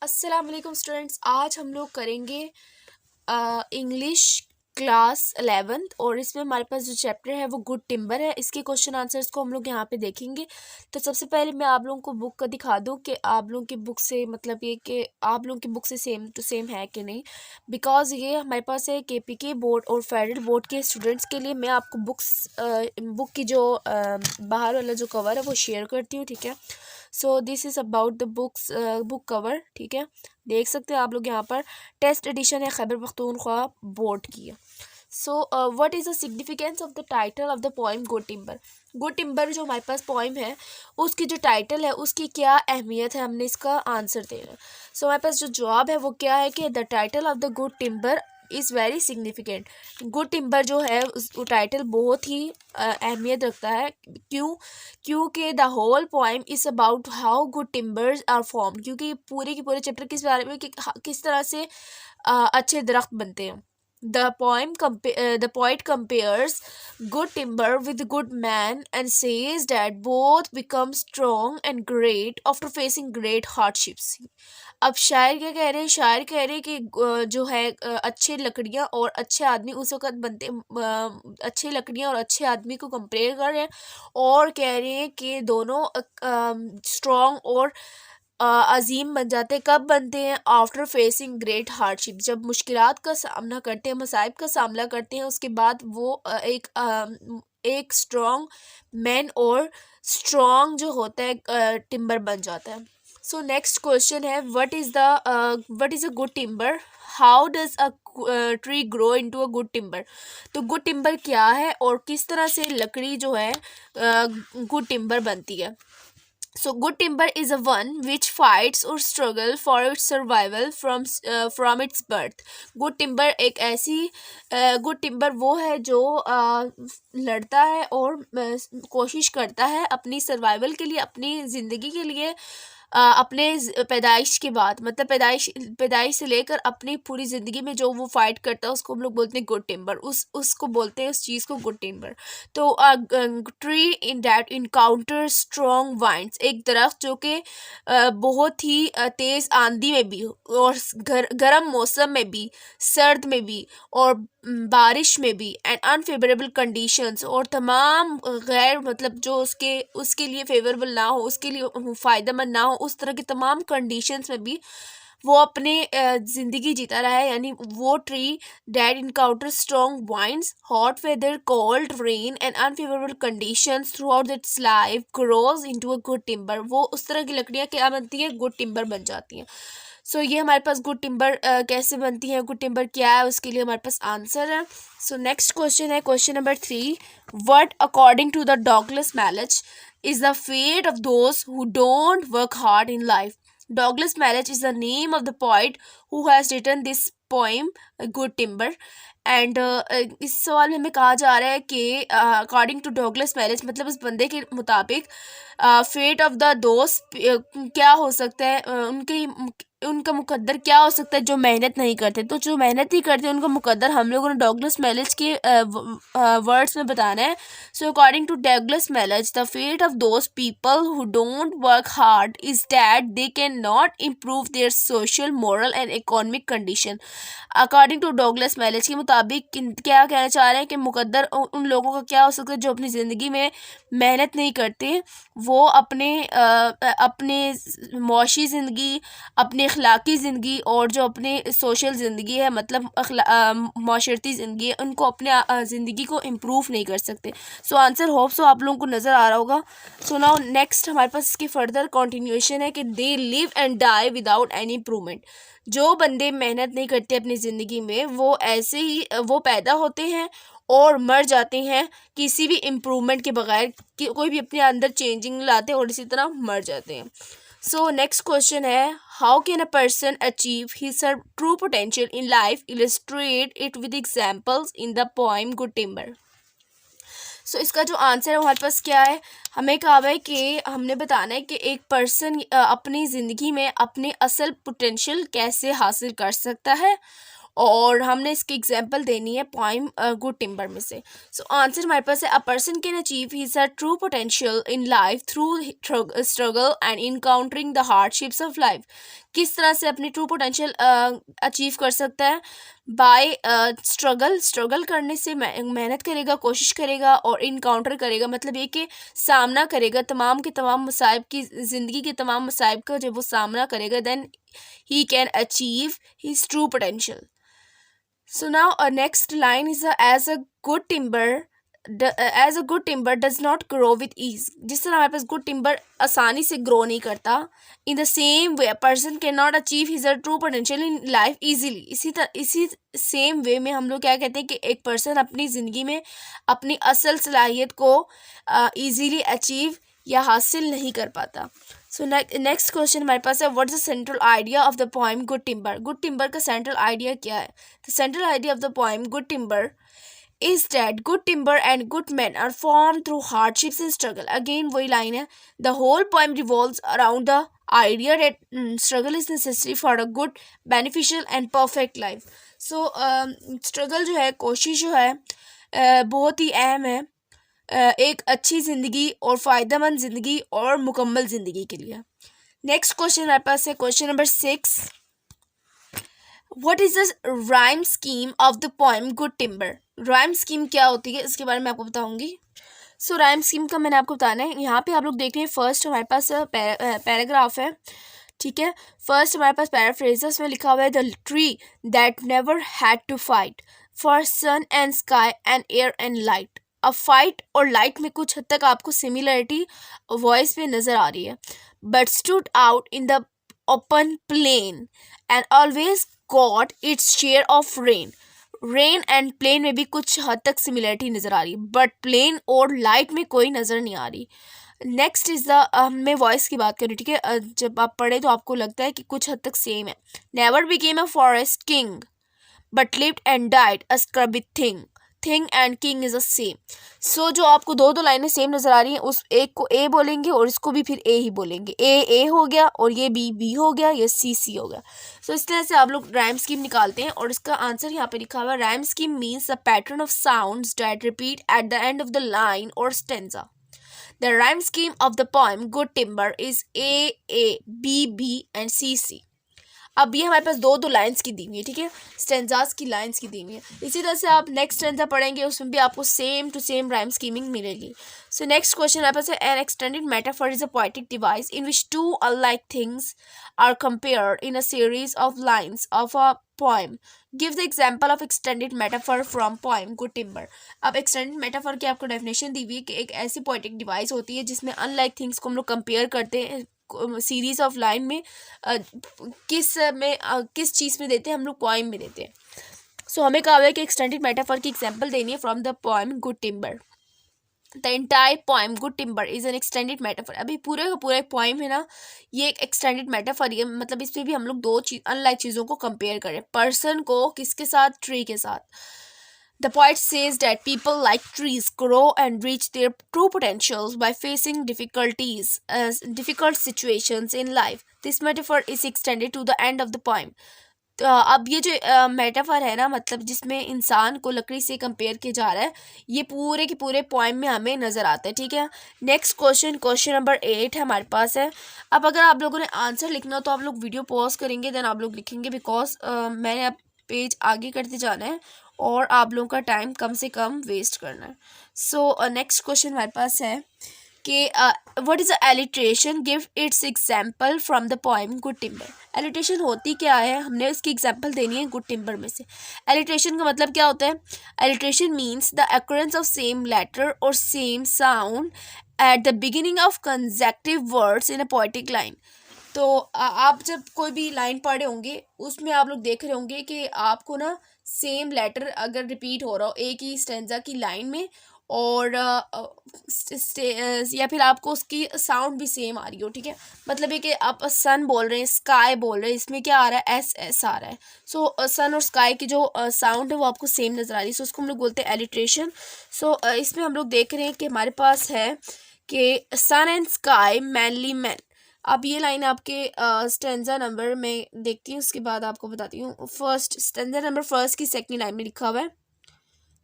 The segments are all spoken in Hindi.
अस्सलाम वालेकुम स्टूडेंट्स। आज हम लोग करेंगे इंग्लिश क्लास 11th और इसमें हमारे पास जो चैप्टर है वो गुड टिम्बर है। इसके क्वेश्चन आंसर्स को हम लोग यहाँ पे देखेंगे। तो सबसे पहले मैं आप लोगों को बुक का दिखा दूँ कि आप लोगों की बुक से मतलब ये कि आप लोगों की बुक से सेम टू सेम है कि नहीं, बिकॉज़ ये हमारे पास है केपीके बोर्ड और फेडरल बोर्ड के स्टूडेंट्स के लिए। मैं आपको बुक की जो बाहर वाला जो कवर है वो शेयर करती हूँ, ठीक है। So this is about the book cover, ठीक है। देख सकते हैं आप लोग यहाँ पर टेस्ट एडिशन है खैबर पख्तूनख्वा बोर्ड की है। So what is the significance of the title of the poem good timber. Good timber जो हमारे पास पोइम है उसकी जो टाइटल है उसकी क्या अहमियत है, हमने इसका आंसर देना है। सो हमारे पास जो जवाब है वो क्या है कि the title of the good timber is very significant. Good timber जो है वो टाइटल बहुत ही अहमियत रखता है। क्योंकि the whole poem is about how good timbers are form, क्योंकि पूरे के पूरे चैप्टर किस बारे में कि किस तरह से अच्छे दरख्त बनते हैं। The poet compares good timber with good man and says that both become strong and great after facing great hardships. अब शायर क्या कह रहे हैं, शायर कह रहे हैं कि जो है अच्छे लकड़ियाँ और अच्छे आदमी उस वक़्त बनते, अच्छे लकड़ियाँ और अच्छे आदमी को कंपेयर कर रहे हैं और कह रहे हैं कि दोनों स्ट्रॉन्ग और अजीम बन जाते हैं। कब बनते हैं? आफ्टर फेसिंग ग्रेट हार्डशिप, जब मुश्किलात का सामना करते हैं, मसाइब का सामना करते हैं, उसके बाद वो एक स्ट्रॉन्ग मैन और स्ट्रॉन्ग जो होता है टिम्बर बन जाता है। सो नेक्स्ट क्वेश्चन है what is a good timber, how does a tree grow into a good timber. तो गुड टिम्बर क्या है और किस तरह से लकड़ी जो है गुड टिम्बर बनती है। So good timber is a one which fights or struggle for its survival from its birth. Good timber एक ऐसी good timber वो है जो लड़ता है और कोशिश करता है अपनी सर्वाइवल के लिए, अपनी ज़िंदगी के लिए, अपने पैदाइश के बाद, मतलब पैदाइश से लेकर अपनी पूरी ज़िंदगी में जो वो फाइट करता है उसको हम लोग बोलते हैं गुड टिम्बर। उसको बोलते हैं उस चीज़ को गुड टिम्बर। तो tree in that encounter strong winds, एक दरख्त जो कि बहुत ही तेज़ आंधी में भी और गर्म मौसम में भी, सर्द में भी और बारिश में भी, एंड अनफेवरेबल कंडीशंस, और तमाम गैर मतलब जो उसके लिए फेवरेबल ना हो, उसके लिए फ़ायदेमंद ना हो, उस तरह की तमाम कंडीशंस में भी वो अपने ज़िंदगी जीता रहा है। यानी वो tree that encounter strong winds, hot weather, cold rain and unfavourable conditions throughout its life grows into a good timber. वो उस तरह की लकड़ियाँ क्या बनती हैं? गुड टिम्बर बन जाती हैं। सो ये हमारे पास गुड टिम्बर कैसे बनती है, गुड टिम्बर क्या है, उसके लिए हमारे पास आंसर है। सो नेक्स्ट क्वेश्चन है question number 3, what according to the Douglas Malloch is the fate of those who don't work hard in life. Douglas Malloch is the name of the poet who has written this poem, Good Timber. And इस सवाल में हमें कहा जा रहा है कि अकॉर्डिंग टू डॉगलस मैलेज मतलब उस बंदे के मुताबिक फेट ऑफ द दोस्त क्या हो सकता है, उनका मुकद्दर क्या हो सकता है जो मेहनत नहीं करते। तो जो मेहनत नहीं करते उनका मुकद्दर हम लोगों ने डॉगलस मैलेज के वर्ड्स में बताना है। So according to Douglas Malloch the fate of those people who don't work hard is that they can not improve their social, moral and economic condition. According to Douglas Malloch के मुताबिक क्या कहना चाह रहे हैं कि मुकद्दर उन लोगों का क्या हो सकता है जो अपनी ज़िंदगी में मेहनत नहीं करते, वो अपने मौशी ज़िंदगी, अपनी अखलाकी ज़िंदगी और जो अपने सोशल ज़िंदगी है मतलब माशरती ज़िंदगी है, उनको अपने ज़िंदगी को इम्प्रूव नहीं कर सकते। सो आंसर होप सो आप लोगों को नज़र आ रहा होगा। सो नाउ नेक्स्ट हमारे पास इसकी फर्दर कॉन्टिन्यूएशन है कि they live and die without any improvement. जो बंदे मेहनत नहीं करते अपनी ज़िंदगी में वो ऐसे ही वो पैदा होते हैं और मर जाते हैं किसी भी इम्प्रूवमेंट के बगैर, कि कोई भी अपने अंदर चेंजिंग लाते और इसी तरह मर जाते हैं। सो नेक्स्ट क्वेश्चन है how can a person achieve his true potential in life, illustrate it with examples in the poem good timber. So इसका जो आंसर है हमारे पास क्या है, हमें कहा है कि हमने बताना है कि एक पर्सन अपनी ज़िंदगी में अपने असल पोटेंशियल कैसे हासिल कर सकता है और हमने इसकी एग्जांपल देनी है पोएम गुड टिम्बर में से। सो आंसर हमारे पास है, a person can achieve his true potential in life through struggle and encountering the hardships of life. किस तरह से अपनी ट्रू पोटेंशियल अचीव कर सकता है? बाय स्ट्रगल करने से, मेहनत करेगा, कोशिश करेगा और इनकाउंटर करेगा, मतलब ये कि सामना करेगा तमाम के तमाम मसाइब की, ज़िंदगी के तमाम मसाइब का जब वो सामना करेगा, then he can achieve his true potential. So now a next line is as a good timber does not grow with ease. जिस तरह हमारे पास good timber आसानी से grow नहीं करता, in the same way a person cannot achieve his true potential in life easily. इसी same way में हम लोग क्या कहते हैं कि एक person अपनी ज़िंदगी में अपनी असल सलाहियत को easily achieve या हासिल नहीं कर पाता। सो नेक्स्ट क्वेश्चन हमारे पास है, what is the central idea of the poem good timber. Good timber का सेंट्रल आइडिया क्या है? The central idea of the poem good timber is that good timber and good men are formed through hardships and struggle. Again वही लाइन है, the whole poem revolves around the idea that struggle is necessary for a good, beneficial and perfect life. So struggle जो है, कोशिश जो है बहुत ही अहम है एक अच्छी ज़िंदगी और फ़ायदेमंद ज़िंदगी और मुकम्मल ज़िंदगी के लिए। नेक्स्ट क्वेश्चन हमारे पास है question number 6, what is the rhyme scheme of the poem good timber. Rhyme scheme क्या होती है इसके बारे में आपको बताऊंगी। सो राइम स्कीम का मैंने आपको बताना है। यहाँ पे आप लोग देख रहे हैं, फर्स्ट हमारे पास पैराग्राफ है, ठीक है। फर्स्ट हमारे पास पैराफ्रेज है, उसमें लिखा हुआ है, the tree that never had to fight for sun and sky and air and light. अब फाइट और लाइट में कुछ हद तक आपको सिमिलरिटी वॉइस पे नज़र आ रही है। But stood out in the open plain and always got its share of rain. Rain and plain में भी कुछ हद तक सिमिलरिटी नज़र आ रही है, बट प्लेन और लाइट में कोई नज़र नहीं आ रही। नेक्स्ट इज़ द, मैं वॉइस की बात करूँ, ठीक है। जब आप पढ़े तो आपको लगता है कि कुछ हद तक सेम है। Never became a forest king but lived and died a scrubby thing and king is a same. So जो आपको दो लाइनें सेम नज़र आ रही हैं, उस एक को ए बोलेंगे और इसको भी फिर ए ही बोलेंगे। ए हो गया और ये बी हो गया, ये सी हो गया। सो इस तरह से आप लोग राइम स्कीम निकालते हैं और इसका आंसर यहाँ पे लिखा हुआ है, rhyme scheme means the pattern of sounds that repeat at the end of the line और stanza. The rhyme scheme of the poem good timber is A B and C. अब ये हमारे पास दो लाइंस की दी हुई है, ठीक है, स्टेंजास की लाइंस की दी हुई है। इसी तरह से आप नेक्स्ट स्टेंजा पढ़ेंगे, उसमें भी आपको same to same rhyme scheming मिलेगी। सो नेक्स्ट क्वेश्चन हमारे पास है, an extended metaphor is a poetic device in which two unlike things are compared in a series of lines of a poem. Give the example of extended metaphor from poem good timber. अब एक्सटेंडेड मेटाफर की आपको डेफिनेशन दी हुई है कि एक ऐसी पोएटिक डिवाइस होती है जिसमें अनलाइक थिंग्स को हम लोग कंपेयर करते हैं सीरीज ऑफ लाइन में, किस चीज़ में देते हैं हम लोग, पोएम में देते हैं। सो हमें कहा हुआ है कि एक्सटेंडेड मेटाफर की एग्जांपल देनी है from the poem good timber. The entire poem good timber is an extended metaphor. अभी पूरे का पूरा एक पोएम है ना, ये एक एक्सटेंडेड मेटाफर है, मतलब इसमें भी हम लोग दो अनलाइक चीज़ों को कंपेयर करें, पर्सन को किसके साथ, ट्री के साथ। The poet says that people like trees grow and reach their true potentials by facing difficult situations in life. This metaphor is extended to the end of the poem. अब ये जो मेटाफर है ना, मतलब जिसमें इंसान को लकड़ी से कंपेयर किया जा रहा है, ये पूरे के पूरे पोएम में हमें नज़र आता है, ठीक है। नेक्स्ट क्वेश्चन नंबर 8 हमारे पास है। अब अगर आप लोगों ने आंसर लिखना हो तो आप लोग वीडियो पॉज करेंगे, देन आप लोग लिखेंगे, बिकॉज मैंने अब पेज आगे करते जाना है और आप लोगों का टाइम कम से कम वेस्ट करना है। सो नेक्स्ट क्वेश्चन हमारे पास है कि what is alliteration, give its example from the poem good timber. Alliteration होती क्या है, हमने उसकी एग्जाम्पल देनी है गुड टिम्बर में से। एलिट्रेशन का मतलब क्या होता है? Alliteration means the occurrence of same letter और same sound at the beginning of consecutive words in a poetic line. तो आप जब कोई भी लाइन पढ़े होंगे उसमें आप लोग देख रहे होंगे कि आपको ना सेम लेटर अगर रिपीट हो रहा हो एक ही स्टेंजा की लाइन में, और या फिर आपको उसकी साउंड भी सेम आ रही हो, ठीक है। मतलब ये कि आप सन बोल रहे हैं, स्काई बोल रहे हैं, इसमें क्या आ रहा है, एस आ रहा है। सो सन और स्काई की जो साउंड है वो आपको सेम नज़र आ रही है, सो उसको हम लोग बोलते हैं एलिट्रेशन। सो इसमें हम लोग देख रहे हैं कि हमारे पास है कि सन एंड स्काई मैनली मैन। अब ये लाइन आपके स्टेंजा नंबर में देखती हूँ, उसके बाद आपको बताती हूँ। फर्स्ट स्टेंजा नंबर फर्स्ट की सेकंड लाइन में लिखा हुआ है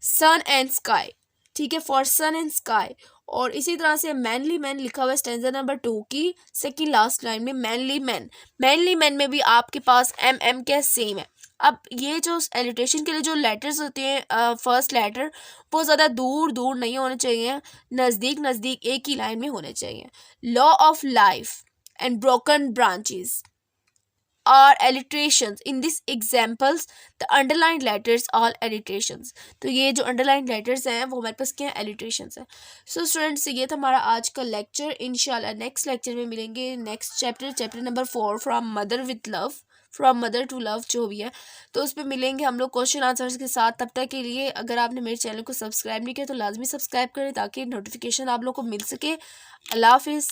सन एंड स्काई, ठीक है, फॉर सन एंड स्काई। और इसी तरह से मैनली मैन लिखा हुआ है स्टेंजा नंबर 2 की सेकंड लास्ट लाइन में मैनली मैन। मैनली मैन में भी आपके पास एम क्या सेम है। अब ये जो एलिट्रेशन के लिए जो लेटर्स होते हैं फर्स्ट लेटर वो ज़्यादा दूर दूर नहीं होने चाहिए, नज़दीक नज़दीक एक ही लाइन में होने चाहिए। Law of life and broken branches are alliterations. In these examples, the underlined letters are alliterations. तो ये जो underlined letters हैं वो हमारे पास क्या है, alliterations हैं। So students, ये था हमारा आज का लेक्चर। इंशाल्लाह नेक्स्ट लेक्चर में मिलेंगे। Next chapter number 4 from mother with love, from mother to love जो भी है, तो उस पर मिलेंगे हम लोग क्वेश्चन आंसर्स के साथ। तब तक के लिए अगर आपने मेरे चैनल को सब्सक्राइब नहीं किया तो लाजमी सब्सक्राइब करें ताकि नोटिफिकेशन आप लोग को मिल सके। अल्लाह हाफिज़।